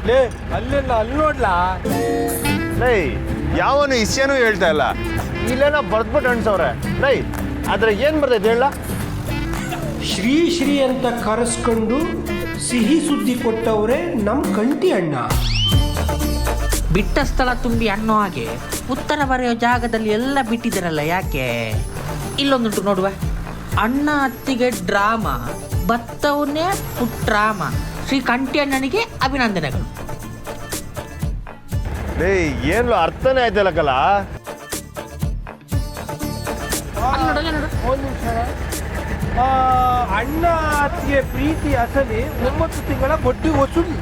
ಲೇ ಅಲ್ಲೆಲ್ಲ ಅಲ್ಲಿ ನೋಡ್ಲಾ ಲೈ ಯಾವನು ಇಸ್ಯಾನೂ ಹೇಳ್ತಾ ಇಲ್ಲ, ಇಲ್ಲೇನೋ ಬರ್ದ್ಬಿಟ್ಟು ಅನ್ಸವ್ರೆ. ಲೈ ಆದ್ರೆ ಏನ್ ಬರ್ತೈತೆ ಹೇಳ? ಶ್ರೀ ಶ್ರೀ ಅಂತ ಕರೆಸ್ಕೊಂಡು ಸಿಹಿ ಸುದ್ದಿ ಕೊಟ್ಟವ್ರೆ ನಮ್ಮ ಕಂಟಿ ಅಣ್ಣ. ಬಿಟ್ಟ ಸ್ಥಳ ತುಂಬಿ ಅನ್ನೋ ಹಾಗೆ ಉತ್ತರ ಬರೆಯೋ ಜಾಗದಲ್ಲಿ ಎಲ್ಲ ಬಿಟ್ಟಿದ್ದೀರಲ್ಲ, ಯಾಕೆ? ಇಲ್ಲೊಂದುಂಟು ನೋಡುವ, ಅಣ್ಣ ಅತ್ತಿಗೆ ಡ್ರಾಮಾ, ಬತ್ತವನ್ನೇ ಪುಟ್ರಾಮ, ಶ್ರೀ ಕಂಟಿ ಅಣ್ಣನಿಗೆ ಅಭಿನಂದನೆಗಳು. ಲೇ ಏನು ಅರ್ಥನೇ ಆಯ್ತಲ್ಲಕ್ಕಲ್ಲ. ಒಂದು ನಿಮಿಷ. ಅಣ್ಣ ಅತ್ತಿಗೆ ಪ್ರೀತಿ ಅಸಲಿ 9 ತಿಂಗಳ ಬಡ್ಡಿ ವಸೂಲಿ.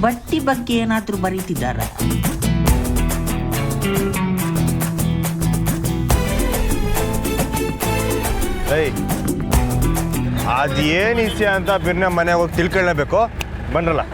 ಬಟ್ಟಿ ಬಗ್ಗೆ ಏನಾದರೂ ಬರೀತಿದ್ದಾರ? ಲೈ ಅದೇನು ಇಸ್ಯ ಅಂತ ಬಿರ್ನ ಮನೆಗೆ ಹೋಗಿ ತಿಳ್ಕೊಳ್ಳೇಬೇಕು. ಬನ್ರಲ್ಲ.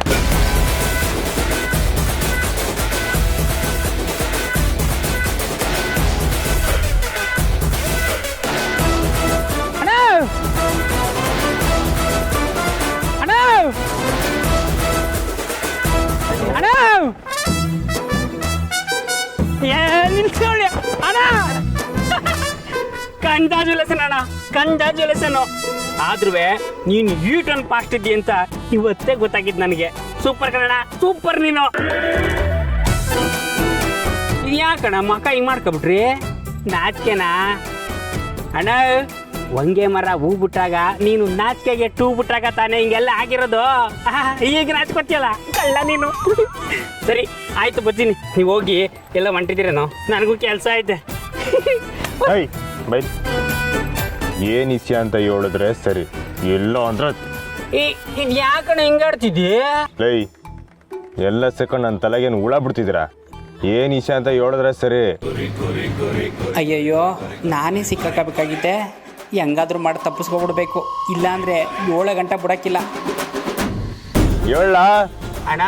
ಕಂಗ್ರಾಚುಲೇಷನ್ ಅಣ್ಣ, ಕಂಗ್ರಾಚುಲೇಷನ್. ಆದ್ರೂ ನೀನು ಈ ಟನ್ ಫಾಸ್ಟ್ ಇದ್ದಿ ಅಂತ ಇವತ್ತೇ ಗೊತ್ತಾಗಿದ್ದು ನನಗೆ. ಸೂಪರ್ ಕಣ, ಸೂಪರ್ ನೀನು. ಯಾಕಣ್ಣ ಮಕ್ಕ ಹಿಂಗೆ ಮಾಡ್ಕೊಬಿಟ್ರಿ? ನಾಚಿಕೆನಾ ಅಣ್ಣ? ಒಂಗೆ ಮರ ಹೂ ಬಿಟ್ಟಾಗ ನೀನು ನಾಚಿಕೆಗೆ ಟೂ ಬಿಟ್ಟಾಗ ತಾನೇ ಹಿಂಗೆಲ್ಲ ಆಗಿರೋದು. ಈಗ ನಾಚ್ಕೊತಿಯಲ್ಲ ಕಳ್ಳ ನೀನು. ಸರಿ ಆಯ್ತು, ಬರ್ತೀನಿ. ನೀವು ಹೋಗಿ ಎಲ್ಲ ಹೊಂಟಿದ್ದೀರೇನೋ, ನನಗೂ ಕೆಲಸ ಐತೆ. ಬೈ ಏನ್ ಇಸ್ಯ ಅಂತ ಹೇಳಿದ್ರೆ ಸರಿ, ಎಲ್ಲೋ ಅಂದ್ರೆ ಇದು ಯಾಕಣ್ಣ ಹಿಂಗಾಡ್ತಿದ್ದಿ? ಲೈ ಎಲ್ಲ ಸೆಕೆಂಡ್ ನನ್ನ ತಲೆಗೇನು ಹುಳ ಬಿಡ್ತಿದ್ದೀರಾ? ಏನ್ ಇಸ್ಯ ಅಂತ ಹೇಳಿದ್ರೆ ಸರಿ. ಅಯ್ಯಯ್ಯೋ, ನಾನೇ ಸಿಕ್ಕಾಕಬೇಕಾಗಿದ್ದೆ. ಹೆಂಗಾದ್ರೂ ಮಾಡಿ ತಪ್ಪಿಸ್ಕೊಬಿಡ್ಬೇಕು, ಇಲ್ಲಾಂದ್ರೆ 7 ಗಂಟೆ ಬಿಡಕ್ಕಿಲ್ಲ. ಹೇಳ ಅಣ್ಣ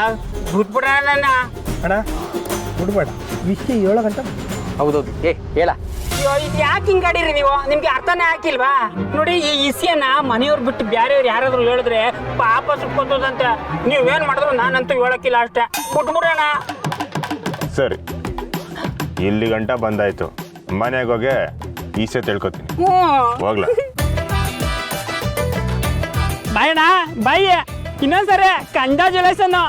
ಬಿಟ್ಬಿಡ ನನ್ನ. ಅಣ್ಣ ಬಿಡ್ಬೇಡ, ವಿಷಯ 7 ಗಂಟೆ. ಹೌದೌದು, ಹೇಳ. ಇದು ಯಾಕೆ ಹಿಂಗಾಡಿರಿ ನೀವು? ನಿಮ್ಗೆ ಅರ್ಥನೇ ಹಾಕಿಲ್ವಾ? ನೋಡಿ, ಈ ಇಸ್ಯನ ಮನೆಯವ್ರು ಬಿಟ್ಟು ಬೇರೆಯವ್ರು ಯಾರಾದ್ರೂ ಹೇಳಿದ್ರೆ ಪಾಪ ಸುಟ್ಕೋತದಂತೆ. ನೀವೇನ್ ಮಾಡಿದ್ರು ನಾನಂತೂ ಹೇಳಕ್ಕಿಲ್ಲ, ಅಷ್ಟೇ. ಬಿಟ್ಬಿಡೋಣ. ಸರಿ, ಇಲ್ಲಿ ಗಂಟ ಬಂದಾಯ್ತು. ಮನೆಗೆ ಹೋಗಿ ಈಸೆ ತಿಳ್ಕೊತೀನಿ. ಹೋಗ್ಲಾ? ಬಾಯಣ್ಣ ಬಾಯ್, ಇನ್ನೊಂದ್ಸರಿ ಕಂಗ್ರಾಚುಲೇಷನ್.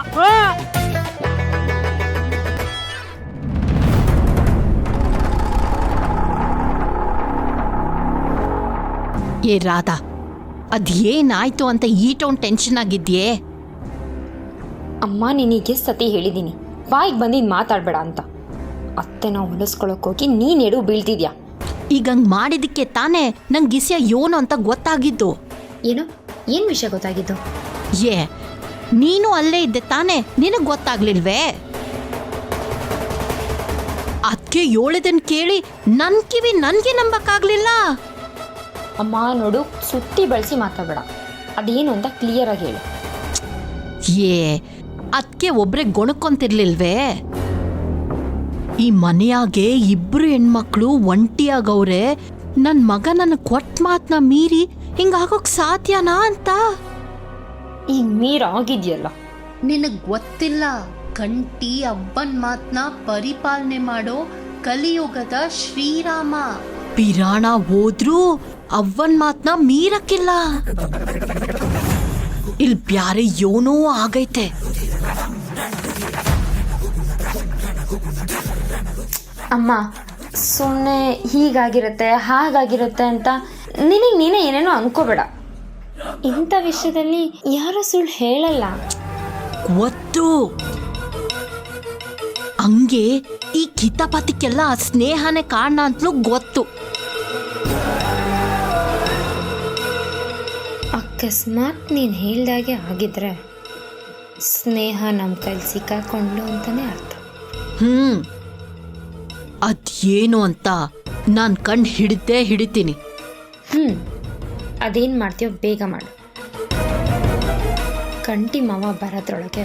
ಏ ರಾಧಾ, ಅದೇನಾಯ್ತು ಅಂತ ಈಟೊಂದು ಟೆನ್ಷನ್ ಆಗಿದ್ಯೇ? ಅಮ್ಮ, ನಿನಗೆ ಸತಿ ಹೇಳಿದ್ದೀನಿ ಬಾಯಿಗೆ ಬಂದಿದ್ದು ಮಾತಾಡಬೇಡ ಅಂತ. ಅತ್ತೆನ ಹೊಲಿಸ್ಕೊಳಕ್ಕೋಗಿ ನೀನು ಎಡು ಬೀಳ್ತಿದ್ಯಾ. ಈಗ ಹಂಗೆ ಮಾಡಿದ್ದಕ್ಕೆ ತಾನೇ ನಂಗೆ ಗಿಸ್ಯ ಏನು ಅಂತ ಗೊತ್ತಾಗಿದ್ದು. ಏನು ವಿಷಯ ಗೊತ್ತಾಗಿದ್ದು? ಏ ನೀನು ಅಲ್ಲೇ ಇದ್ದೆ ತಾನೇ, ನಿನಗೆ ಗೊತ್ತಾಗ್ಲಿಲ್ವೇ? ಅದಕ್ಕೆ ಹೇಳಿದನ್ ಕೇಳಿ ನನ್ನ ಕಿವಿ ನನಗೆ ನಂಬಕ್ಕಾಗ್ಲಿಲ್ಲ. ಅಮ್ಮ ನೋಡು, ಸುತ್ತಿ ಬಳಸಿ ಮಾತಾಡಬೇಡ. ಅದೇನು ಅಂತ ಕ್ಲಿಯರ್ ಆಗಿ ಹೇಳು. ಏ ಅದಕ್ಕೆ ಒಬ್ರೆ ಗೊಣಕೊಂತಿರ್ಲಿಲ್ವೇ? ಈ ಮನೆಯಾಗೆ 2 ಹೆಣ್ಮಕ್ಳು ಒಂಟಿಯಾಗವ್ರೆ. ನನ್ನ ಮಗ ನನ್ನ ಕೊಟ್ಟ ಮಾತನ್ನ ಮೀರಿ ಹಿಂಗಾಗೋಕ್ ಸಾಧ್ಯನಾ ಅಂತ. ಈಗ ಮೀರಾಗಿದ್ಯಲ್ಲ. ನಿನಗೆ ಗೊತ್ತಿಲ್ಲ, ಕಂಟಿ ಅಬ್ಬನ್ ಮಾತನ್ನ ಪರಿಪಾಲನೆ ಮಾಡೋ ಕಲಿಯುಗದ ಶ್ರೀರಾಮ. ಪಿರಾಣ ಹೋದ್ರೂ ಅವ್ವನ್ ಮಾತನ್ನ ಮೀರಕ್ಕಿಲ್ಲ. ಇಲ್ಲಿ ಬ್ಯಾರೆ ಏನೋ ಆಗೈತೆ. ಅಮ್ಮ, ಸುಮ್ಮನೆ ಹೀಗಾಗಿರುತ್ತೆ ಹಾಗಾಗಿರುತ್ತೆ ಅಂತ ನಿನಗೆ ನೀನೇ ಏನೇನೋ ಅನ್ಕೋಬೇಡ. ಇಂಥ ವಿಷಯದಲ್ಲಿ ಯಾರು ಸುಳ್ಳು ಹೇಳಲ್ಲ. ಗೊತ್ತು, ಹಂಗೆ ಈ ಕಿತಾಪತಿಕ್ಕೆಲ್ಲ ಸ್ನೇಹನೇ ಕಾರಣ ಅಂತಲೂ ಗೊತ್ತು. ಅಕಸ್ಮಾತ್ ನೀನು ಹೇಳ್ದಾಗೆ ಆಗಿದ್ರೆ ಸ್ನೇಹ ನಮ್ಮ ಕೈಲಿ ಸಿಕ್ಕಾಕೊಂಡು ಅಂತಾನೆ ಅರ್ಥ. ಅದೇನು ಅಂತ ನಾನು ಕಣ್ಣು ಹಿಡಿತೀನಿ. ಅದೇನು ಮಾಡ್ತೀಯೋ ಬೇಗ ಮಾಡು. ಕಂಟಿ ಮಾವ ಬರೋದ್ರೊಳಗೆ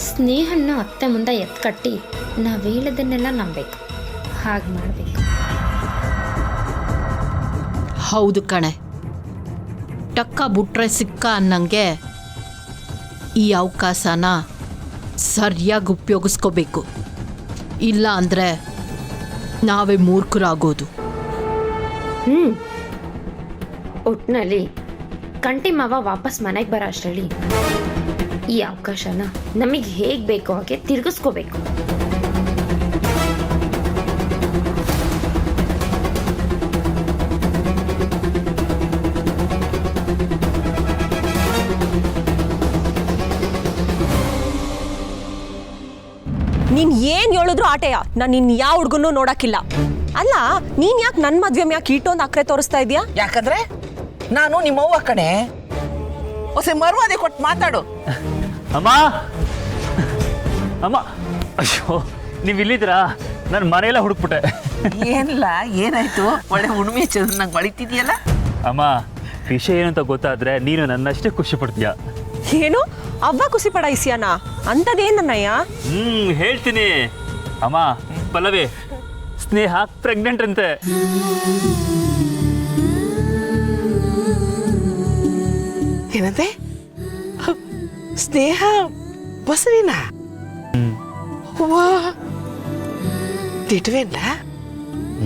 ಸ್ನೇಹನ್ನ ಅತ್ತೆ ಮುಂದೆ ಎತ್ಕಟ್ಟಿ ನಾವು ಹೇಳೋದನ್ನೆಲ್ಲ ನಂಬಬೇಕು. ಹಾಗೆ ಮಾಡಬೇಕು. ಹೌದು ಕಣೆ, ಟಕ್ಕ ಬಿಟ್ರೆ ಸಿಕ್ಕ ಅನ್ನಂಗೆ ಈ ಅವಕಾಶನ ಸರಿಯಾಗಿ ಉಪಯೋಗಿಸ್ಕೋಬೇಕು. ಇಲ್ಲ ಅಂದರೆ ನಾವೇ ಮೂರ್ಖರಾಗೋದು. ಒಟ್ಟಿನಲ್ಲಿ ಕಂಟಿ ಮಾವ ವಾಪಸ್ ಮನೆಗೆ ಬರೋ ಅಷ್ಟರಲ್ಲಿ ಈ ಅವಕಾಶನ ನಮಗೆ ಹೇಗೆ ಬೇಕೋ ಹಾಗೆ ತಿರುಗಿಸ್ಕೋಬೇಕು. ನೀನ್ ಏನ್ ಹೇಳಿದ್ರು ಆಟೆಯ. ನಾನು ನಿನ್ ಯಾವ ಹುಡುಗನ್ನು ನೋಡಕ್ಕಿಲ್ಲ. ಅಲ್ಲ, ನೀನ್ ಯಾಕೆ ನನ್ನ ಮದ್ವೆ ಮ್ಯಾಕ್ ಇಟ್ಟೊಂದು ಅಕ್ರೆ ತೋರಿಸ್ತಾ ಇದೀಯಾ? ಯಾಕಂದ್ರೆ ನಾನು ನಿಮ್ಮವ್ವ ಕಣೆ. ಹೊಸ ಮರುವಾದೆ ಕೊಟ್ಟು ಮಾತಾಡು. ಅಮ್ಮ ಅಮ್ಮ, ಅಯ್ಯೋ ನೀವು ಇಲ್ಲಿದ್ರಾ? ನಾನು ಮನೆಯೆಲ್ಲ ಹುಡುಕ್ಬಿಟ್ಟೆ. ಏನಿಲ್ಲ, ಏನಾಯ್ತು? ಒಳ್ಳೆ ಉಣ್ಮೆ ನಂಗೆ ಬಳಿತಿದ್ಯಲ್ಲ. ಅಮ್ಮ, ವಿಷಯ ಏನಂತ ಗೊತ್ತಾದ್ರೆ ನೀನು ನನ್ನಷ್ಟೇ ಖುಷಿ ಪಡ್ತೀಯ. ಏನು ಅವ್ವ ಖುಷಿ ಪಡಾಯಿಸಿಯಾನ? ಅಂತದೇನನ್ನಯ್ಯ? ಹೇಳ್ತೀನಿ. ಅಮ್ಮ, ಪಲ್ಲವಿ, ಸ್ನೇಹ ಪ್ರೆಗ್ನೆಂಟ್ ಅಂತೆ. ಏನಂತೆ? ಸ್ನೇಹ ಬಸರಿನಾ? ವಾ, ತಿಟ್ವೇನ?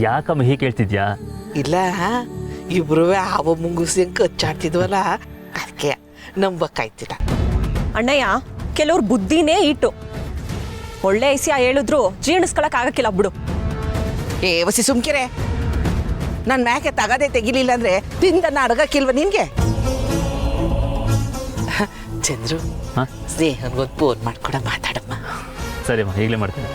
ಯಾಕಮ್ಮ ಹೀಗೆ ಕೇಳ್ತಿದ್ಯಾ? ಇಲ್ಲ, ಇಬ್ರು ಹಾವ ಮುಂಗುಸಿ ಕಚ್ಚಾಡ್ತಿದ್ವಲ್ಲ, ಅದಕ್ಕೆ ನಂಬಕ್ಕಾಯ್ತಿಲ್ಲ. ಅಣ್ಣಯ್ಯ, ಕೆಲವ್ರು ಬುದ್ಧಿನೇ ಇಟ್ಟು ಒಳ್ಳೆ ಐಸಿಯ ಹೇಳಿದ್ರು ಜೀರ್ಣಿಸ್ಕೊಳಕ್ ಆಗಕ್ಕಿಲ್ಲ ಬಿಡು. ಏ ವಸಿ ಸುಮ್ಕಿರೆ. ನನ್ನ ಮ್ಯಾಕೆ ತಗದೆ ತೆಗಿಲಿಲ್ಲ ಅಂದ್ರೆ ತಿಂದನ್ನ ಅಡಗಕ್ಕಿಲ್ವ ನಿನ್ಗೆ? ಚಂದ್ರು, ಸ್ನೇಹನ್ಗೊಂದು ಫೋನ್ ಮಾಡ್ಕೊಡ, ಮಾತಾಡಮ್ಮ. ಸರಿ ಅಮ್ಮ, ಈಗಲೇ ಮಾಡ್ತೀನಿ.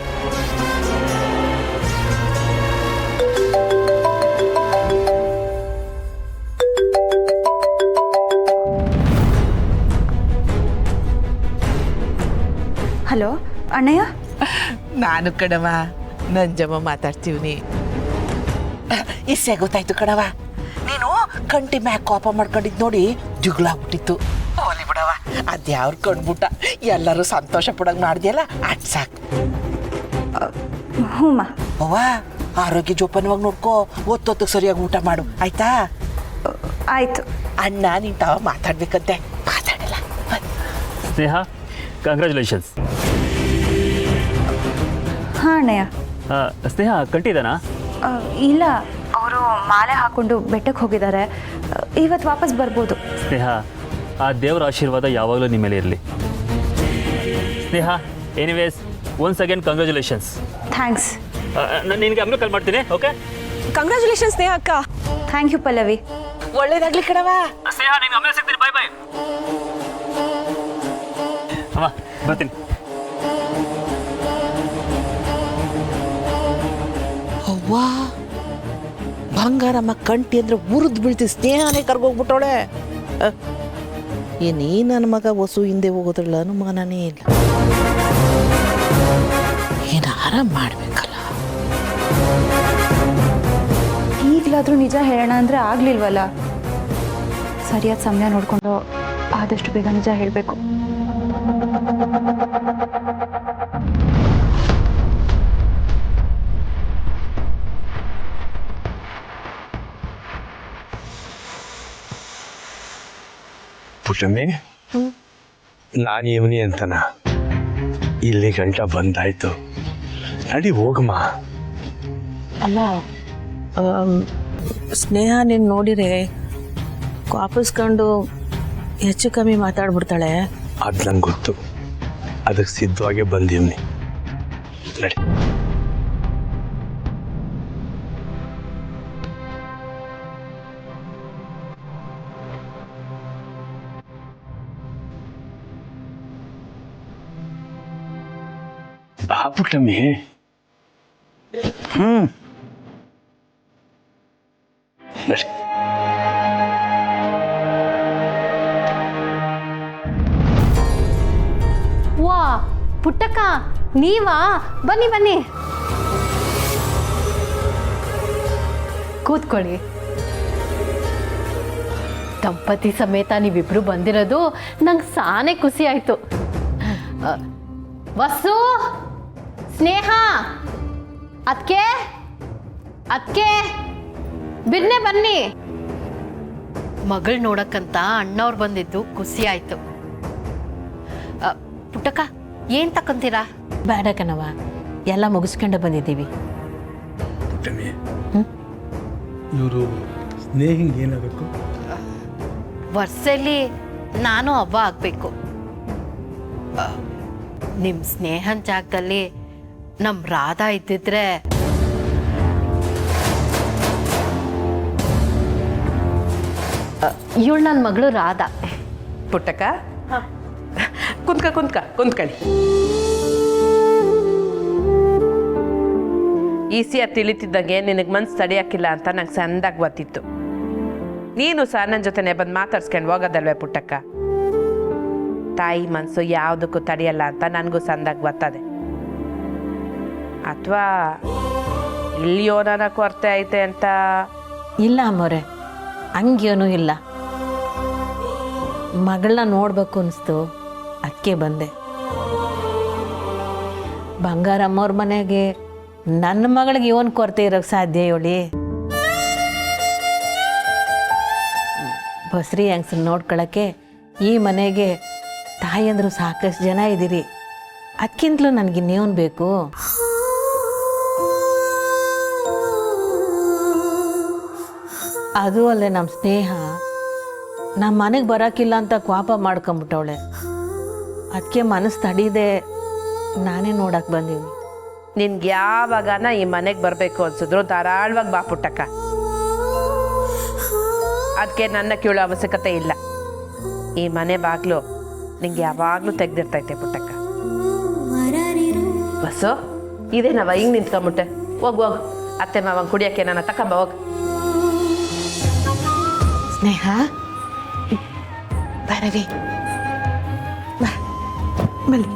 ಹಲೋ ಅಣ್ಣಯ್ಯ. ನಾನು ಕಣವ ನಂಜಮ್ಮ ಮಾತಾಡ್ತೀವಿ. ಇಸ್ಸೆ ಗೊತ್ತಾಯ್ತು ಕಣವ, ನೀನು ಕಂಟಿ ಮ್ಯಾಕ್ ಕೋಪ ಮಾಡ್ಕೊಂಡಿದ್ ನೋಡಿ ಜುಗ್ಲಾಗ್ಬಿಟ್ಟಿತ್ತು. ಹೋಲಿ ಬಿಡವ, ಅದ್ಯಾವ್ರು ಕಂಡ್ಬಿಟ್ಟ. ಎಲ್ಲರೂ ಸಂತೋಷ ಪಡಂಗ್ ಮಾಡಿದ್ಯಲ್ಲ, ಅಟ್ ಸಾಕು. ಹ್ಞೂಮ್ಮ. ಅವ್ವ, ಆರೋಗ್ಯ ಜೋಪಾನವಾಗಿ ನೋಡ್ಕೋ, ಒತ್ತೊತ್ತಿಗೆ ಸರಿಯಾಗಿ ಊಟ ಮಾಡು, ಆಯ್ತಾ? ಆಯ್ತು. ಅಣ್ಣ ನೀನ್ ತಾವ ಮಾತಾಡ್ಬೇಕಂತೆ, ಮಾತಾಡಲ್ಲ. ಸ್ನೇಹ, ಕಂಗ್ರ್ಯಾಚುಲೇಷನ್ಸ್. ಹಾಂ ಅಣ್ಣಯ್ಯ. ಸ್ನೇಹ ಕಂಟಿದಾನಾ? ಇಲ್ಲ, ಅವರು ಮಾಲೆ ಹಾಕೊಂಡು ಬೆಟ್ಟಕ್ಕೆ ಹೋಗಿದ್ದಾರೆ. ಇವತ್ತು ವಾಪಸ್ ಬರ್ಬೋದು. ಸ್ನೇಹ, ಆ ದೇವರ ಆಶೀರ್ವಾದ ಯಾವಾಗಲೂ ನಿಮ್ಮ ಮೇಲೆ ಇರಲಿ. Sneha, anyways once again congratulations. Thanks. ನಾನು ನಿನಗೆ ಆಮೇಲೆ ಕಾಲ್ ಮಾಡ್ತೀನಿ. ಓಕೆ, ಕಂಗ್ರ್ಯಾಚುಲೇಷನ್ಸ್ ಸ್ನೇಹ ಅಕ್ಕ. Thank you Pallavi. ಒಳ್ಳೇದಾಗ್ಲಿ ಕಣವ. ಸ್ನೇಹ, ನಿಮ್ಗೆ ಆಮೇಲೆ ಸಿಗ್ತೀನಿ. ಬಾಯ್ ಬಾಯ್. ಅಮ್ಮ, ಬರ್ತೀನಿ. ಅವ್ವಾ, ಬಂಗಾರಮ್ಮ ಕಂಟಿ ಅಂದ್ರೆ ಉರಿದು ಬೀಳ್ತೀವಿ. ಸ್ನೇಹನೇ ಕರ್ಗೋಗ್ಬಿಟ್ಟವಳೆ. ಏನೇ ನನ್ನ ಮಗ ಹೊಸು ಹಿಂದೆ ಹೋಗೋದ್ರಲ್ಲ ಅನುಮಾನನೇ ಇಲ್ಲ. ಏನಾರ ಮಾಡ್ಬೇಕಲ್ಲ. ಈಗಲಾದರೂ ನಿಜ ಹೇಳೋಣ ಅಂದರೆ ಆಗಲಿಲ್ವಲ್ಲ. ಸರಿಯಾದ ಸಮಯ ನೋಡಿಕೊಂಡು ಆದಷ್ಟು ಬೇಗ ನಿಜ ಹೇಳಬೇಕು. ಪುಟ್ಟಮ್ಮಿ, ನಾನು ಇವನಿ ಅಂತನ ಇಲ್ಲಿ ಗಂಟ ಬಂದಾಯ್ತು. ನಡಿ ಹೋಗಮ್ಮ. ಅಲ್ಲ, ಸ್ನೇಹ ನೀನು ನೋಡಿರೆ ವಾಪಸ್ಕೊಂಡು ಹೆಚ್ಚು ಕಮ್ಮಿ ಮಾತಾಡ್ಬಿಡ್ತಾಳೆ. ಅದು ನಂಗೆ ಗೊತ್ತು. ಅದಕ್ಕೆ ಸಿದ್ಧವಾಗೇ ಬಂದೀವ್ನಿ. ನಡಿ. ಬಾ ಪುಟ್ಟಮ್ಮಿ. ನಡಿ. ವಾ ಪುಟ್ಟಕ್ಕ, ನೀವಾ? ಬನ್ನಿ ಬನ್ನಿ, ಕೂತ್ಕೊಳ್ಳಿ. ದಂಪತಿ ಸಮೇತ ನೀವಿಬ್ರು ಬಂದಿರೋದು ನಂಗೆ ಸಾನೇ ಖುಷಿ ಆಯ್ತು. ವಸು, ಸ್ನೇಹ, ಅದ್ಕೆ ಅದ್ಕೆ ಬಿರ್ನೆ ಬನ್ನಿ. ಮಗಳು ನೋಡಕ್ಕಂತ ಅಣ್ಣವ್ರು ಬಂದಿದ್ದು ಖುಷಿ ಆಯ್ತು. ಪುಟ್ಟಕ್ಕ, ಏನು ತಕ್ಕಂತೀರಾ? ಬೇಡ ಕಣವ, ಎಲ್ಲ ಮುಗಿಸ್ಕೊಂಡು ಬಂದಿದ್ದೀವಿ. ಪುಟ್ಟಮ್ಮಿ ಇವರು ಸ್ನೇಹಿಂಗೆ ಏನಾಗಬೇಕು? ವರ್ಷದಲ್ಲಿ ನಾನು ಅವ್ವ ಆಗಬೇಕು. ನಿಮ್ಮ ಸ್ನೇಹನ ಜಾಗದಲ್ಲಿ ನಮ್ಮ ರಾಧಾ ಇದ್ದಿದ್ರೆ ಇವಳು ನನ್ನ ಮಗಳು ರಾಧಾ. ಪುಟ್ಟಕ್ಕ ಕುಂತ್ಕೊಳ್ಳಿ. ಈಸಿಯ ತಿಳಿತಿದ್ದಂಗೆ ನಿನಗೆ ಮನ್ಸು ತಡೆಯಕ್ಕಿಲ್ಲ ಅಂತ ನಂಗೆ ಸಂದಾಗ ಗೊತ್ತಿತ್ತು. ನೀನು ಸಹ ನನ್ನ ಜೊತೆನೆ ಬಂದು ಮಾತಾಡ್ಸ್ಕೊಂಡು ಹೋಗೋದಲ್ವೇ ಪುಟ್ಟಕ್ಕ? ತಾಯಿ ಮನಸ್ಸು ಯಾವುದಕ್ಕೂ ತಡೆಯಲ್ಲ ಅಂತ ನನಗೂ ಸಂದಾಗ ಗೊತ್ತದೆ. ಅಥವಾ ಇಲ್ಲಿಯೋ ನನ್ನ ಕೊರತೆ ಐತೆ ಅಂತ? ಇಲ್ಲ ಅಮ್ಮೋರೆ, ಹಂಗೇನೂ ಇಲ್ಲ. ಮಗಳನ್ನ ನೋಡ್ಬೇಕು ಅನಿಸ್ತು, ಅದಕ್ಕೆ ಬಂದೆ. ಬಂಗಾರಮ್ಮವ್ರ ಮನೆಗೆ ನನ್ನ ಮಗಳಿಗೆ ಇವನ್ ಕೊರತೆ ಇರೋಕ್ಕೆ ಸಾಧ್ಯ ಹೇಳಿ? ಬಸ್ರಿ ಹೆಂಗ್ಸನ್ನ ನೋಡ್ಕೊಳಕ್ಕೆ ಈ ಮನೆಗೆ ತಾಯಿಯಂದ್ರು ಸಾಕಷ್ಟು ಜನ ಇದ್ದೀರಿ. ಅದಕ್ಕಿಂತಲೂ ನನಗಿನ್ನೇನು ಬೇಕು? ಅದು ಅಲ್ಲದೆ ನಮ್ಮ ಸ್ನೇಹ ನಮ್ಮ ಮನೆಗೆ ಬರೋಕ್ಕಿಲ್ಲ ಅಂತ ಕೋಪ ಮಾಡ್ಕೊಂಬಿಟ್ಟವಳೆ. ಅದಕ್ಕೆ ಮನಸ್ಸು ತಡೀದೆ ನಾನೇ ನೋಡಕ್ಕೆ ಬಂದೀನಿ. ನಿನ್ಗೆ ಯಾವಾಗನ ಈ ಮನೆಗೆ ಬರಬೇಕು ಅನ್ಸಿದ್ರು ಧಾರಾಳವಾಗಿ ಬಾ ಪುಟ್ಟಕ್ಕ. ಅದಕ್ಕೆ ನನ್ನ ಕೇಳೋ ಅವಶ್ಯಕತೆ ಇಲ್ಲ. ಈ ಮನೆ ಬಾಗ್ಲು ನಿಂಗೆ ಯಾವಾಗಲೂ ತೆಗ್ದಿರ್ತೈತೆ ಪುಟ್ಟಕ್ಕ. ಬಸ್ಸು ಇದೇನವ ಹಿಂಗೆ ನಿಂತ್ಕೊಂಬಿಟ್ಟೆ? ಹೋಗು ಅತ್ತೆ ಮಾವ ಕುಡಿಯೋಕ್ಕೆ ನನ್ನ ತಕೊಂಬ ಹೋಗ್. ಸ್ನೇಹ ಬರವಿ ಬನ್ನಿ.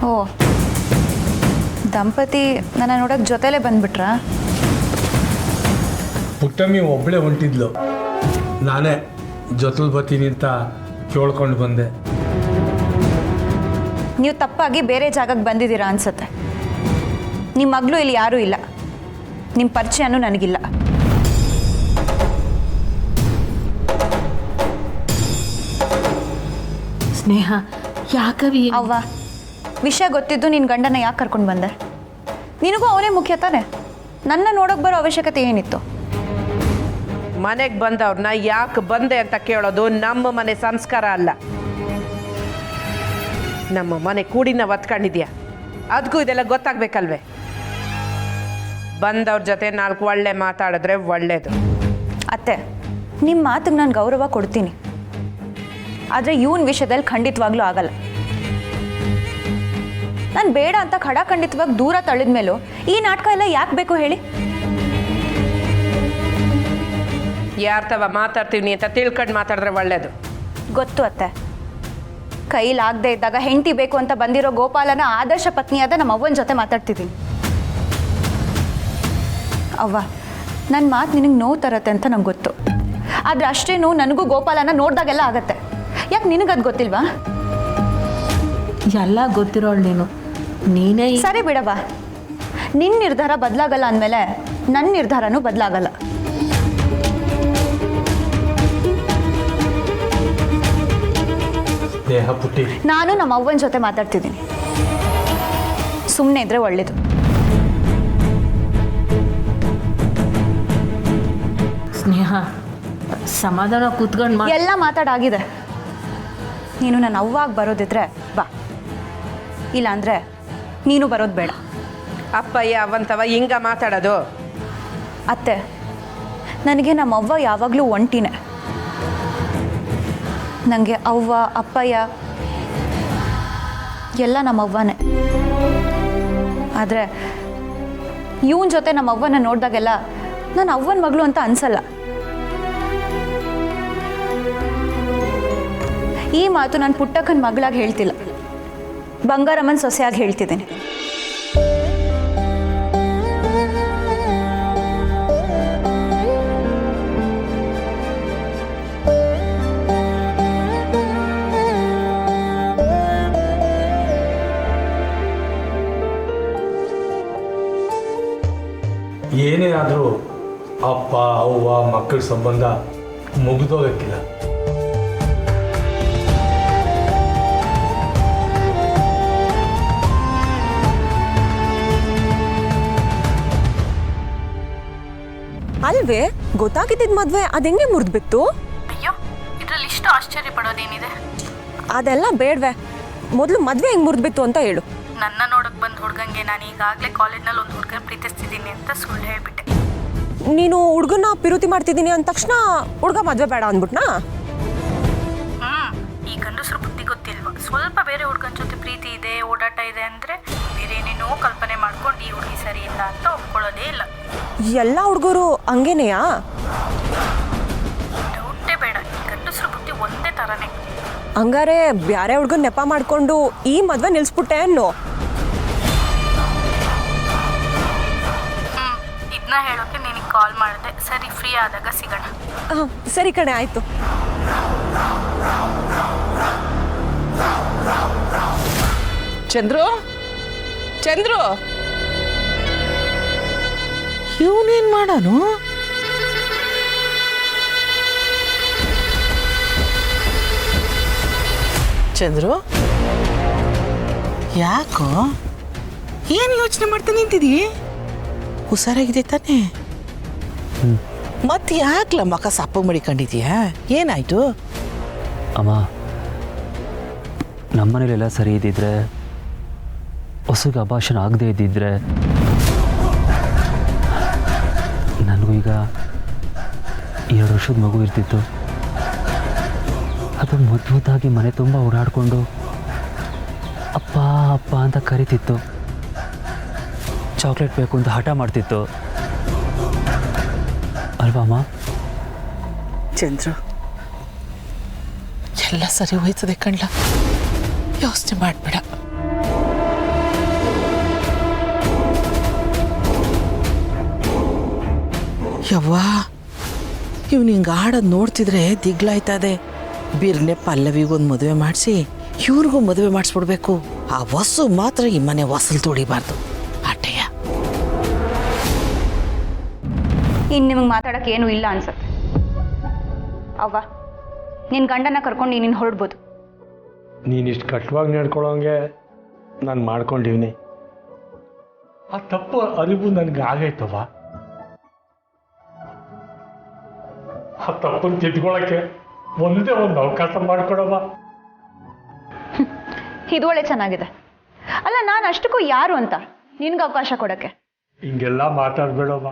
ಓ, ದಂಪತಿ ನನ್ನ ನೋಡೋಕೆ ಜೊತೆಲೇ ಬಂದ್ಬಿಟ್ರಾ? ಪುಟ್ಟಮ್ಮಿ ಒಬ್ಬಳೇ ಹೊಂಟಿದ್ಲು, ನಾನೇ ಜೊತೆಲಿ ಬರ್ತೀನಿ ಅಂತ ಕೇಳ್ಕೊಂಡು ಬಂದೆ. ನೀವು ತಪ್ಪಾಗಿ ಬೇರೆ ಜಾಗಕ್ಕೆ ಬಂದಿದ್ದೀರಾ ಅನ್ಸುತ್ತೆ. ನಿಮ್ಮ ಮಗಳು ಇಲ್ಲಿ ಯಾರೂ ಇಲ್ಲ, ನಿಮ್ಮ ಪರಿಚಯನೂ ನನಗಿಲ್ಲ. ಸ್ನೇಹ ಯಾಕವಿ? ಅವ್ವ, ವಿಷಯ ಗೊತ್ತಿದ್ದು ನಿನ್ನ ಗಂಡನ ಯಾಕೆ ಕರ್ಕೊಂಡು ಬಂದೆ? ನಿನಗೂ ಅವನೇ ಮುಖ್ಯ ತಾನೆ. ನನ್ನ ನೋಡೋಕೆ ಬರೋ ಅವಶ್ಯಕತೆ ಏನಿತ್ತು? ಮನೆಗೆ ಬಂದವ್ರನ್ನ ಯಾಕೆ ಬಂದೆ ಅಂತ ಕೇಳೋದು ನಮ್ಮ ಮನೆ ಸಂಸ್ಕಾರ ಅಲ್ಲ. ನಮ್ಮ ಮನೆ ಕೂಡಿನ ಒತ್ಕೊಂಡಿದ್ಯಾ, ಅದಕ್ಕೂ ಇದೆಲ್ಲ ಗೊತ್ತಾಗ್ಬೇಕಲ್ವೇ? ಬಂದವ್ರ ಜೊತೆ 4 ಒಳ್ಳೆ ಮಾತಾಡಿದ್ರೆ ಒಳ್ಳೇದು. ಅತ್ತೆ, ನಿಮ್ಮ ಮಾತಿಗೆ ನಾನು ಗೌರವ ಕೊಡ್ತೀನಿ, ಆದರೆ ಇವನ್ ವಿಷಯದಲ್ಲಿ ಖಂಡಿತವಾಗ್ಲೂ ಆಗಲ್ಲ. ನಾನು ಬೇಡ ಅಂತ ಖಡಾಖಂಡಿತವಾಗಿ ದೂರ ತಳ್ಳಿದ ಮೇಲೂ ಈ ನಾಟಕ ಎಲ್ಲ ಯಾಕೆ ಬೇಕು ಹೇಳಿ? ಯಾರ್ತವ ಮಾತಾಡ್ತೀವಿ ಅಂತ ತಿಳ್ಕೊಂಡು ಮಾತಾಡಿದ್ರೆ ಒಳ್ಳೇದು. ಗೊತ್ತು ಅತ್ತೆ, ಕೈಲಾಗದೆ ಇದ್ದಾಗ ಹೆಂಡತಿ ಬೇಕು ಅಂತ ಬಂದಿರೋ ಗೋಪಾಲನ ಆದರ್ಶ ಪತ್ನಿಯಾದ ನಮ್ಮ ಅವ್ವನ ಜೊತೆ ಮಾತಾಡ್ತಿದ್ದೀನಿ. ಅವ್ವ, ನನ್ನ ಮಾತು ನಿನಗೆ ನೋವು ತರತ್ತೆ ಅಂತ ನಂಗೆ ಗೊತ್ತು, ಆದರೆ ಅಷ್ಟೇ ನೋವು ನನಗೂ ಗೋಪಾಲನ ನೋಡಿದಾಗೆಲ್ಲ ಆಗತ್ತೆ. ಯಾಕೆ ನಿನಗದು ಗೊತ್ತಿಲ್ವಾ? ಎಲ್ಲ ಗೊತ್ತಿರೋಳು ನೀನೇ. ಸರಿ ಬಿಡವ್ವ, ನಿನ್ನ ನಿರ್ಧಾರ ಬದಲಾಗಲ್ಲ ಅಂದಮೇಲೆ ನನ್ನ ನಿರ್ಧಾರನೂ ಬದಲಾಗಲ್ಲ. ದೇಹ ಪುಟ್ಟಿ, ನಾನು ನಮ್ಮ ಅವ್ವನ ಜೊತೆ ಮಾತಾಡ್ತಿದ್ದೀನಿ, ಸುಮ್ಮನೆ ಇದ್ರೆ ಒಳ್ಳೇದು. ಸ್ನೇಹ ಸಮಾಧಾನ ಕೂತ್ಕೊಂಡು ಎಲ್ಲ ಮಾತಾಡಾಗಿದೆ. ನೀನು ನನ್ನ ಅವ್ವಾಗಿ ಬರೋದಿದ್ರೆ ಬಾ, ಇಲ್ಲಾಂದ್ರೆ ನೀನು ಬರೋದು ಬೇಡ. ಅಪ್ಪಯ್ಯ ಅವಂತವ ಹಿಂಗ ಮಾತಾಡೋದು? ಅತ್ತೆ, ನನಗೆ ನಮ್ಮ ಅವ್ವ ಯಾವಾಗಲೂ ಒಂಟಿನೇ. ನನಗೆ ಅವ್ವ ಅಪ್ಪಯ್ಯ ಎಲ್ಲ ನಮ್ಮ ಅವ್ವನೇ. ಆದರೆ ಇವನ ಜೊತೆ ನಮ್ಮ ಅವ್ವನ ನೋಡಿದಾಗೆಲ್ಲ ನಾನು ಅವ್ವನ ಮಗಳು ಅಂತ ಅನ್ಸಲ್ಲ. ಈ ಮಾತು ನಾನು ಪುಟ್ಟಕ್ಕನ ಮಗಳಾಗಿ ಹೇಳ್ತಿಲ್ಲ, ಬಂಗಾರಮ್ಮನ ಸೊಸೆಯಾಗಿ ಹೇಳ್ತಿದ್ದೀನಿ. ಏನಾದರೂ ಅಪ್ಪ ಅವ್ವ ಮಕ್ಕಳ ಸಂಬಂಧ ಮುಗಿದೋಗಕ್ಕಿಲ್ಲ. ಅಲ್ವೇ ಗೊತ್ತಾಗಿದ್ದ ಮದ್ವೆ ಅದೆಂಗೆ ಮುರಿದ್ಬಿತ್ತು? ಅಯ್ಯೋ ಇದ್ರಲ್ಲಿ ಇಷ್ಟು ಆಶ್ಚರ್ಯ ಪಡೋದೇನಿದೆ? ಅದೆಲ್ಲ ಬೇಡ್ವೆ, ಮೊದಲು ಮದ್ವೆ ಹೆಂಗ್ ಮುರಿದ್ಬಿತ್ತು ಅಂತ ಹೇಳು. ನನ್ನ ನೋಡಕ್ ಬಂದ ಹುಡ್ಗಂಗೆ ನಾನು ಈಗಾಗಲೇ ಕಾಲೇಜ್ನಲ್ಲಿ ಒಂದು ಹುಡುಗನ ಪ್ರೀತಿಸ್ತಿದ್ದೀನಿ ಅಂತ ಸುಳ್ಳು ಹೇಳ್ಬಿಟ್ಟೆ. ನೀನು ಹುಡುಗನ ಪಿರುತಿ ಮಾಡ್ತಿದ್ದೀನಿ ಅಂದ ತಕ್ಷಣ ಹುಡುಗ ಮದ್ವೆ ಬೇಡ ಅಂದ್ಬಿಟ್ನಾ? ಈ ಗಂಡಸ್ರ ಬುದ್ಧಿ ಗೊತ್ತಿಲ್ವಾ? ಸ್ವಲ್ಪ ಬೇರೆ ಹುಡ್ಗನ ಜೊತೆ ಪ್ರೀತಿ ಇದೆ, ಓಡಾಟ ಇದೆ ಅಂದ್ರೆ ಬೇರೆ ಏನೇನೋ ಕಲ್ಪನೆ ಮಾಡ್ಕೊಂಡು ಈ ಹುಡುಗಿ ಸರಿ ಇಲ್ಲ ಅಂತ ಒಪ್ಕೊಳ್ಳೋದೇ ಇಲ್ಲ. ಎಲ್ಲ ಹುಡುಗರು ಹಂಗೇನೆಯಾ? ಡೌಟೇ ಬೇಡ, ಈ ಗಂಡಸ್ರ ಬುದ್ಧಿ ಒಂದೇ ಥರನೇ. ಹಂಗಾರೆ ಬ್ಯಾರೆ ಹುಡುಗನ ನೆಪ ಮಾಡ್ಕೊಂಡು ಈ ಮದ್ವೆ ನಿಲ್ಸ್ಬಿಟ್ಟೆ ಅನ್ನೋ? ಇದನ್ನ ಹೇಳೋಕೆ ನಿನಗೆ ಕಾಲ್ ಮಾಡಿದೆ. ಸರಿ, ಫ್ರೀ ಆದಾಗ ಸಿಗೋಣ. ಸರಿ ಕಣೆ, ಆಯ್ತು. ಚಂದ್ರು ಚಂದ್ರು ಇವನೇನ್ ಮಾಡೋನು? ಚಂದ್ರು ಯಾಕೋ ಏನು ಯೋಚನೆ ಮಾಡ್ತಾ ನಿಂತಿದೀ? ಹುಷಾರಾಗಿದೆ ತಾನೇ? ಮತ್ತೆ ಯಾಕಲ ಮಕ್ಕ ಸಪ್ಪ ಮಡಿಕೊಂಡಿದ್ಯಾ? ಏನಾಯ್ತು? ಅಮ್ಮ, ನಮ್ಮನೇಲೆಲ್ಲ ಸರಿ ಇದ್ದಿದ್ರೆ, ಹೊಸಗೆ ಅಭಾಷಣ ಆಗದೆ ಇದ್ದಿದ್ರೆ, ನನಗೂ ಈಗ 2 ವರ್ಷದ ಮಗು ಇರ್ತಿತ್ತು. ಅದು ಮುದ್ದಾಗಿ ಮನೆ ತುಂಬ ಓಡಾಡಿಕೊಂಡು ಅಪ್ಪ ಅಪ್ಪ ಅಂತ ಕರಿತಿತ್ತು. ಚಾಕ್ಲೇಟ್ ಬೇಕು ಅಂತ ಹಠ ಮಾಡ್ತಿತ್ತು ಅಲ್ವಾ ಅಮ್ಮ? ಚಂದ್ರು, ಎಲ್ಲ ಸರಿ ಹೋಯ್ತದೆ ಕಣ್ಲ, ಯೋಚನೆ ಮಾಡಬೇಡ. ಯವ್ವಾ, ಇವ್ನು ಹಿಂಗೆ ಆಡೋದು ನೋಡ್ತಿದ್ರೆ ದಿಗ್ಲಾಯ್ತದೆ. ಬಿರ್ನೆ ಪಲ್ಲವಿಗೊಂದು ಮದುವೆ ಮಾಡಿಸಿ ಇವ್ರಿಗೂ ಮದುವೆ ಮಾಡಿಸ್ಬಿಡ್ಬೇಕು. ಆ ವಸ್ಸು ಮಾತ್ರ ಈ ಮನೆ ಹೊಸಲು ತೊಳಿಬಾರ್ದು. ಆಟಯ್ಯ, ಇನ್ನು ನಿಮಗೆ ಮಾತಾಡೋಕೆ ಏನೂ ಇಲ್ಲ ಅನ್ಸತ್ತೆ. ಅವ್ವ, ನಿನ್ನ ಗಂಡನ ಕರ್ಕೊಂಡು ನೀನು ಹೊರಡ್ಬೋದು. ನೀನಿಷ್ಟು ಕಟ್ಟವಾಗಿ ನಡ್ಕೊಳ್ಳೋಂಗೆ ನಾನು ಮಾಡ್ಕೊಂಡಿವ್ನಿ. ಆ ತಪ್ಪು ಅರಿವು ನನಗೆ ಆಗೈತವ. ಆ ತಪ್ಪನ್ನು ತಿದ್ಕೊಳ್ಳೋಕ್ಕೆ ಒಂದೇ ಒಂದು ಅವಕಾಶ ಮಾಡಿಕೊಡವ. ಇದು ಒಳ್ಳೆ ಚೆನ್ನಾಗಿದೆ. ಅಲ್ಲ, ನಾನು ಅಷ್ಟಕ್ಕೂ ಯಾರು ಅಂತ ನಿನ್ಗೆ ಅವಕಾಶ ಕೊಡೋಕ್ಕೆ? ಹಿಂಗೆಲ್ಲ ಮಾತಾಡಬೇಡವ.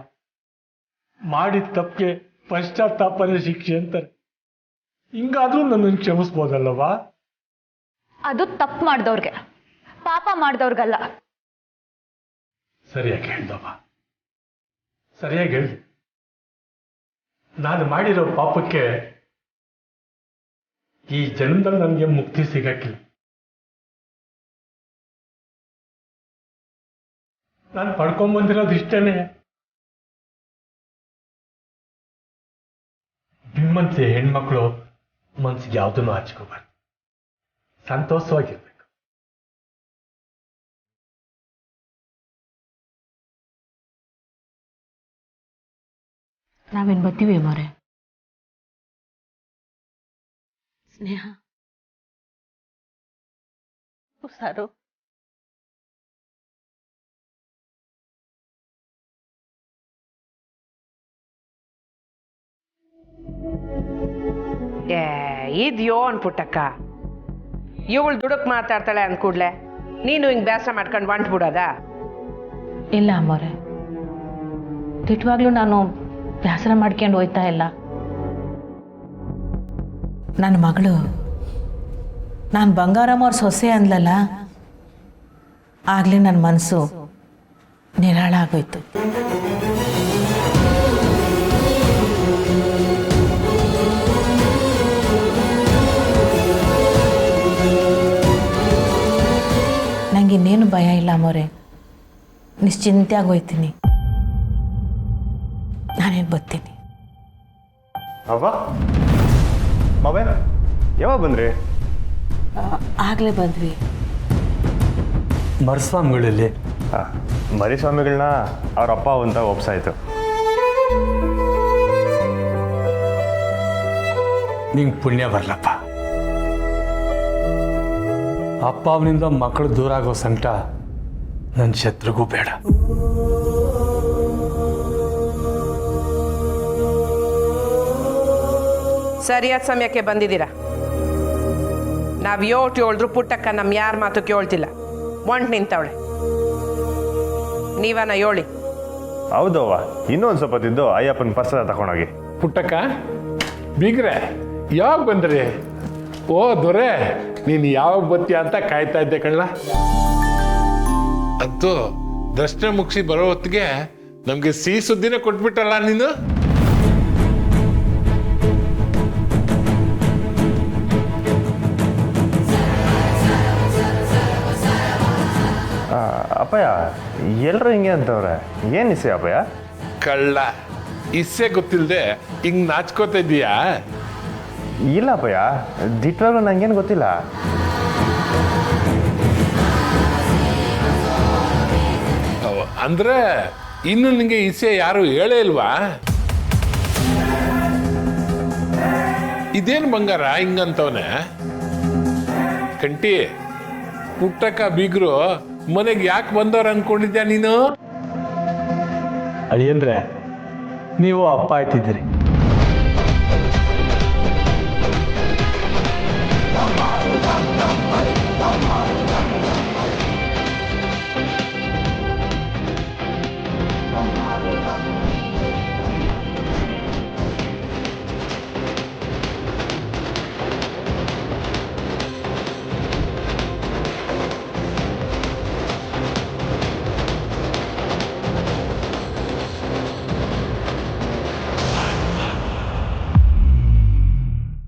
ಮಾಡಿದ ತಪ್ಪಿಗೆ ಪಶ್ಚಾತ್ತಾಪನೇ ಶಿಕ್ಷೆ ಅಂತಾರೆ. ಹಿಂಗಾದ್ರೂ ನನ್ನನ್ನು ಕ್ಷಮಿಸ್ಬೋದಲ್ಲವ? ಅದು ತಪ್ಪು ಮಾಡಿದವ್ರಿಗೆ, ಪಾಪ ಮಾಡಿದವ್ರಿಗಲ್ಲ. ಸರಿಯಾಗಿ ಹೇಳ್ದವ, ಸರಿಯಾಗಿ ಹೇಳ್ದು. ನಾನು ಮಾಡಿರೋ ಪಾಪಕ್ಕೆ ಈ ಜನ್ಮದಲ್ಲಿ ನನಗೆ ಮುಕ್ತಿ ಸಿಗಕ್ಕಿಲ್ಲ. ನಾನು ಪಡ್ಕೊಂಬಂದಿರೋದು ಇಷ್ಟೇನೆ. ನಿಮ್ಮಂತೆ ಹೆಣ್ಮಕ್ಳು ಮನ್ಸಿಗೆ ಯಾವುದನ್ನು ಹಚ್ಕೋಬಾರ್ದು, ಸಂತೋಷವಾಗಿರ್ಬೇಕು. ನಾವೇನು ಬರ್ತೀವಿ ಮಾರೆ? ಸ್ನೇಹ, ಹುಷಾರು. ಇದ್ಯೋ ಅನ್ಪುಟ್ಟಕ್ಕ, ಇವಳು ದುಡುಕ್ ಮಾತಾಡ್ತಾಳೆ ಅಂದ್ಕೂಡ್ಲೆ ನೀನು ಹಿಂಗೆ ಬೇಸರ ಮಾಡ್ಕೊಂಡು ಹೊಂಟ್ಬಿಡೋದಾ? ಇಲ್ಲ ಅಮ್ಮವ್ರೆ, ತಿಟ್ವಾಗ್ಲೂ ನಾನು ಬೇಸರ ಮಾಡ್ಕೊಂಡು ಹೋಯ್ತಾ ಇಲ್ಲ. ನನ್ನ ಮಗಳು ನಾನು ಬಂಗಾರಮ್ಮವ್ರ ಸೊಸೆ ಅಂದ್ಲಲ್ಲ, ಆಗಲೇ ನನ್ನ ಮನಸ್ಸು ನಿರಾಳ ಆಗೋಯ್ತು. ನಂಗೆ ಇನ್ನೇನು ಭಯ ಇಲ್ಲ ಅಮ್ಮವ್ರೆ, ನಿಶ್ಚಿಂತೆ ಆಗೋಯ್ತೀನಿ. ನಾನೇನು ಬರ್ತೀನಿ. ಅವ್ವ, ಮಾವೇ ಯಾವಾಗ ಬಂದ್ರಿ? ಆಗಲೇ ಬಂದ್ವಿ. ಮರಸ್ವಾಮಿಗಳಲ್ಲಿ ಮರಿಸ್ವಾಮಿಗಳನ್ನ ಅವ್ರ ಅಪ್ಪ ಅಂತ ಒಪ್ಸಾಯ್ತು. ನಿಂಗೆ ಪುಣ್ಯ ಬರ್ಲಪ್ಪ. ಅಪ್ಪ ಅವನಿಂದ ಮಕ್ಕಳು ದೂರ ಆಗೋ ಸಂಕಟ ನನ್ನ ಶತ್ರುಗೂ ಬೇಡ. ಸರಿಯಾದ ಸಮಯಕ್ಕೆ ಬಂದಿದ್ದೀರಾ. ನಾವು ಯೋಟ್ ಹೇಳಿದ್ರು ಪುಟ್ಟಕ್ಕ ನಮ್ಮ ಯಾರ ಮಾತು ಕೇಳ್ತಿಲ್ಲ. ಒಂಟು ನಿಂತವಳೆ. ನೀವನ ಹೇಳಿ. ಹೌದವ್ವ, ಇನ್ನೊಂದು ಸ್ವಲ್ಪ ತಿದ್ದು ಅಯ್ಯಪ್ಪನ ಪರ್ಸದ ತಗೊಂಡೋಗಿ. ಪುಟ್ಟಕ್ಕ ಬೀಗ್ರೆ ಯಾವಾಗ ಬಂದ್ರಿ? ಓ ದೊರೆ, ನೀನು ಯಾವಾಗ ಬತ್ತೀಯ ಅಂತ ಕಾಯ್ತಾ ಇದ್ದೆ ಕಳ್ಳ. ಅಂತೂ ದರ್ಶನ ಮುಗಿಸಿ ಬರೋ ಹೊತ್ತಿಗೆ ನಮ್ಗೆ ಸಿಹಿ ಸುದ್ದಿನೇ ಕೊಟ್ಬಿಟ್ಟಲ್ಲ ನೀನು. ಅಪ್ಪಯ್ಯ, ಎಲ್ಲರೂ ಹಿಂಗೆ ಅಂತವ್ರೆ, ಏನು ಇಸೆ ಅಪ್ಪಯ್ಯ? ಕಳ್ಳ, ಇಸ್ಸೆ ಗೊತ್ತಿಲ್ಲದೆ ಹಿಂಗ್ ನಾಚ್ಕೋತಾ ಇದೀಯಾ? ಇಲ್ಲ ಅಪ್ಪಯ್ಯ, ದಿಟ್ಟವಾಗ್ಲೂ ನಂಗೇನು ಗೊತ್ತಿಲ್ಲ. ಅಂದ್ರೆ ಇನ್ನು ನಿಂಗೆ ಇಸೆ ಯಾರು ಹೇಳೇ ಇಲ್ವಾ? ಇದೇನು ಬಂಗಾರ ಹಿಂಗಂತವನೆ? ಕಂಟಿ, ಪುಟ್ಟಕ್ಕ ಬೀಗ್ರು ಮನೆಗೆ ಯಾಕೆ ಬಂದವ್ರ ಅನ್ಕೊಂಡಿದ್ಯಾ ನೀನು? ಅಳಿಯಂದ್ರೆ ನೀವು ಅಪ್ಪ ಆಯ್ತಿದ್ದೀರಿ.